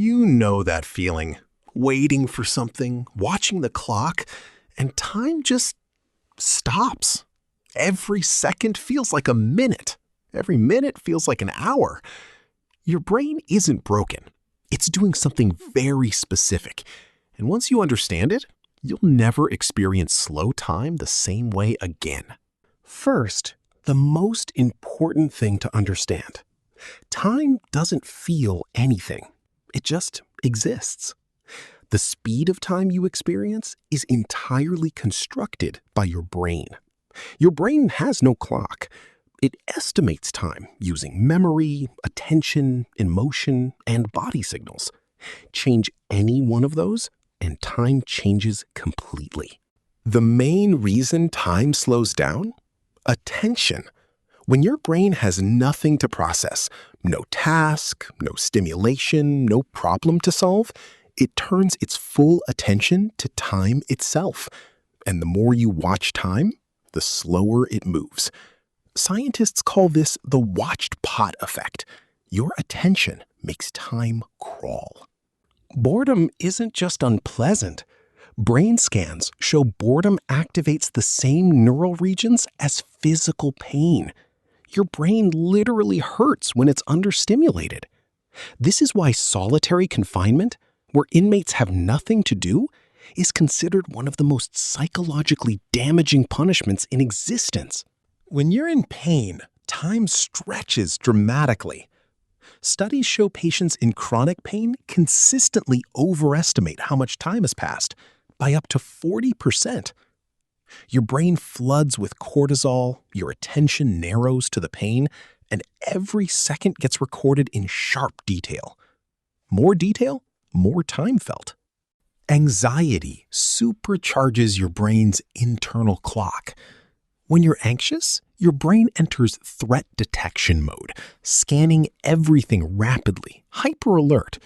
You know that feeling, waiting for something, watching the clock, and time just stops. Every second feels like a minute. Every minute feels like an hour. Your brain isn't broken. It's doing something very specific. And once you understand it, you'll never experience slow time the same way again. First, the most important thing to understand. Time doesn't feel anything. It just exists. The speed of time you experience is entirely constructed by your brain. Your brain has no clock. It estimates time using memory, attention, emotion, and body signals. Change any one of those, and time changes completely. The main reason time slows down? Attention. When your brain has nothing to process, no task, no stimulation, no problem to solve, it turns its full attention to time itself. And the more you watch time, the slower it moves. Scientists call this the watched pot effect. Your attention makes time crawl. Boredom isn't just unpleasant. Brain scans show boredom activates the same neural regions as physical pain. Your brain literally hurts when it's understimulated. This is why solitary confinement, where inmates have nothing to do, is considered one of the most psychologically damaging punishments in existence. When you're in pain, time stretches dramatically. Studies show patients in chronic pain consistently overestimate how much time has passed by up to 40%. Your brain floods with cortisol, your attention narrows to the pain, and every second gets recorded in sharp detail. More detail, more time felt. Anxiety supercharges your brain's internal clock. When you're anxious, your brain enters threat detection mode, scanning everything rapidly, hyper alert.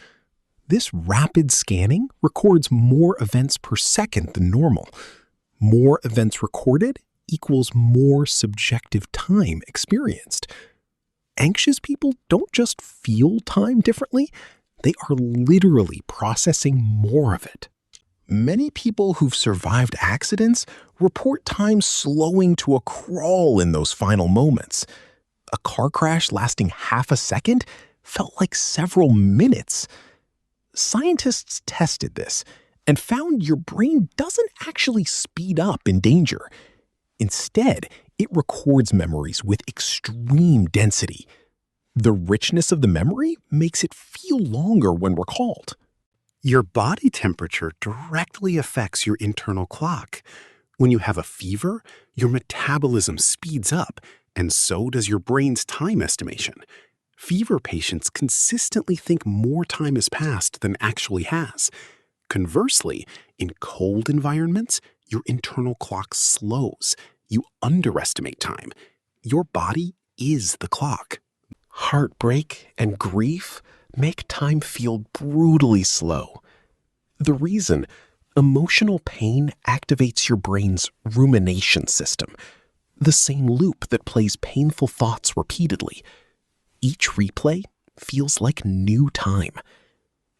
This rapid scanning records more events per second than normal. More events recorded equals more subjective time experienced. Anxious people don't just feel time differently, they are literally processing more of it. Many people who've survived accidents report time slowing to a crawl in those final moments. A car crash lasting half a second felt like several minutes. Scientists tested this and found your brain doesn't actually speed up in danger. Instead, it records memories with extreme density. The richness of the memory makes it feel longer when recalled. Your body temperature directly affects your internal clock. When you have a fever, your metabolism speeds up, and so does your brain's time estimation. Fever patients consistently think more time has passed than actually has. Conversely, in cold environments, your internal clock slows. You underestimate time. Your body is the clock. Heartbreak and grief make time feel brutally slow. The reason: emotional pain activates your brain's rumination system, the same loop that plays painful thoughts repeatedly. Each replay feels like new time.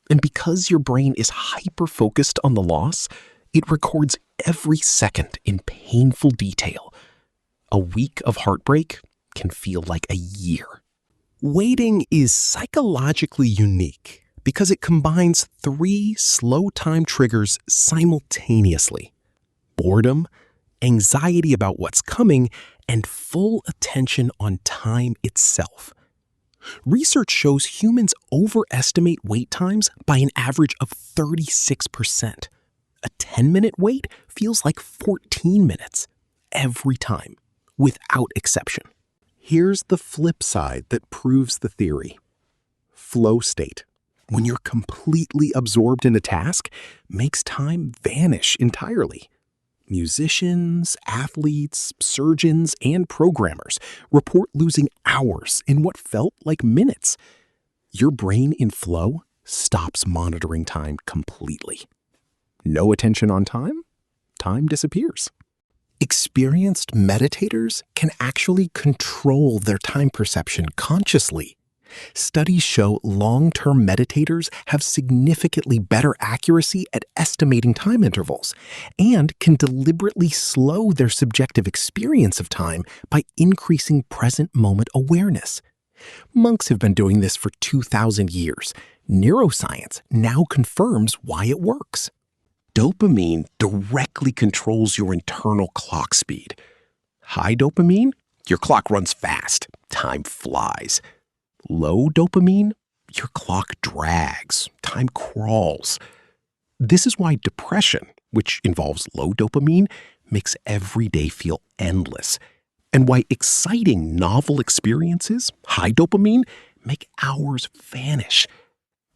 And because your brain is hyper-focused on the loss, it records every second in painful detail. A week of heartbreak can feel like a year. Waiting is psychologically unique because it combines 3 slow time triggers simultaneously: boredom, anxiety about what's coming, and full attention on time itself. Research shows humans overestimate wait times by an average of 36%. A 10-minute wait feels like 14 minutes every time, without exception. Here's the flip side that proves the theory. Flow state, when you're completely absorbed in a task, makes time vanish entirely. Musicians, athletes, surgeons, and programmers report losing hours in what felt like minutes. Your brain in flow stops monitoring time completely. No attention on time? Time disappears. Experienced meditators can actually control their time perception consciously. Studies show long-term meditators have significantly better accuracy at estimating time intervals and can deliberately slow their subjective experience of time by increasing present moment awareness. Monks have been doing this for 2,000 years. Neuroscience now confirms why it works. Dopamine directly controls your internal clock speed. High dopamine, your clock runs fast, time flies. Low dopamine, your clock drags, time crawls. This is why depression, which involves low dopamine, makes every day feel endless, and why exciting novel experiences, high dopamine, make hours vanish.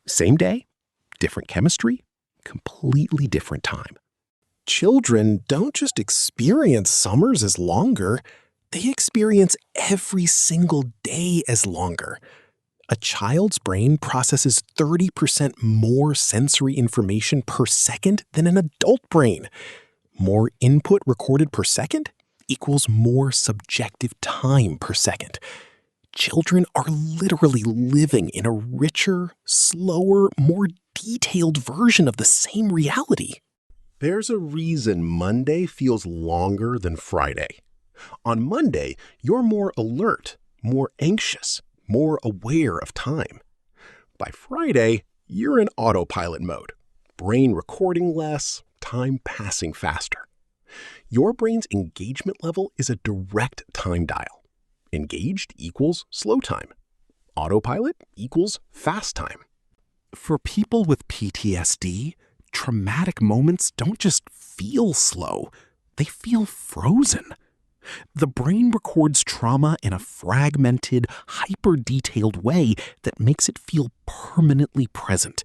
Same day, different chemistry, completely different time. Children don't just experience summers as longer, they experience every single day as longer. A child's brain processes 30% more sensory information per second than an adult brain. More input recorded per second equals more subjective time per second. Children are literally living in a richer, slower, more detailed version of the same reality. There's a reason Monday feels longer than Friday. On Monday, you're more alert, more anxious, more aware of time. By Friday, you're in autopilot mode, brain recording less, time passing faster. Your brain's engagement level is a direct time dial. Engaged equals slow time. Autopilot equals fast time. For people with PTSD, traumatic moments don't just feel slow, they feel frozen. The brain records trauma in a fragmented, hyper-detailed way that makes it feel permanently present.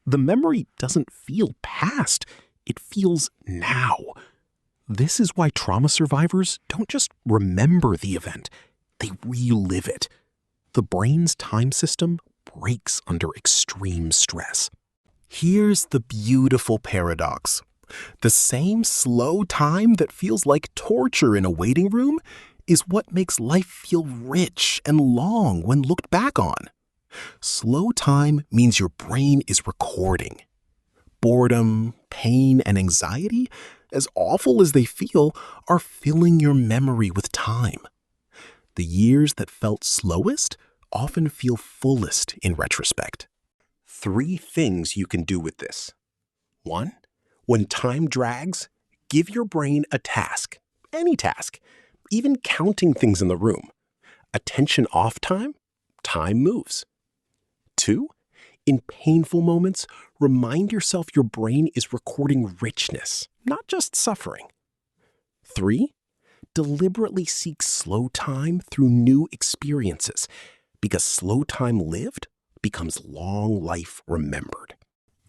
The memory doesn't feel past, it feels now. This is why trauma survivors don't just remember the event, they relive it. The brain's time system breaks under extreme stress. Here's the beautiful paradox. The same slow time that feels like torture in a waiting room is what makes life feel rich and long when looked back on. Slow time means your brain is recording. Boredom, pain, and anxiety, as awful as they feel, are filling your memory with time. The years that felt slowest often feel fullest in retrospect. 3 things you can do with this. 1. When time drags, give your brain a task, any task, even counting things in the room. Attention off time, time moves. 2. In painful moments, remind yourself your brain is recording richness, not just suffering. 3. Deliberately seek slow time through new experiences, because slow time lived becomes long life remembered.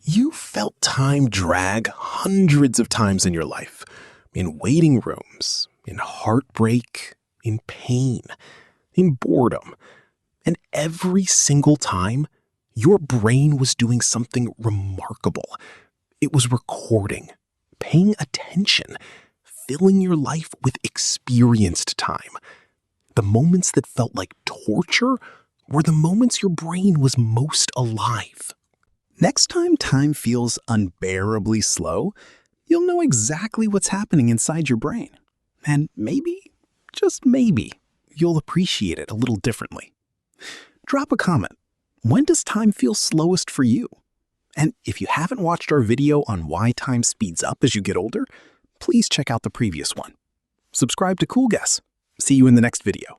You felt time drag hundreds of times in your life, in waiting rooms, in heartbreak, in pain, in boredom. And every single time, your brain was doing something remarkable. It was recording, paying attention, filling your life with experienced time. The moments that felt like torture were the moments your brain was most alive. Next time time feels unbearably slow, you'll know exactly what's happening inside your brain. And maybe, just maybe, you'll appreciate it a little differently. Drop a comment. When does time feel slowest for you? And if you haven't watched our video on why time speeds up as you get older, please check out the previous one. Subscribe to Cool Guess. See you in the next video.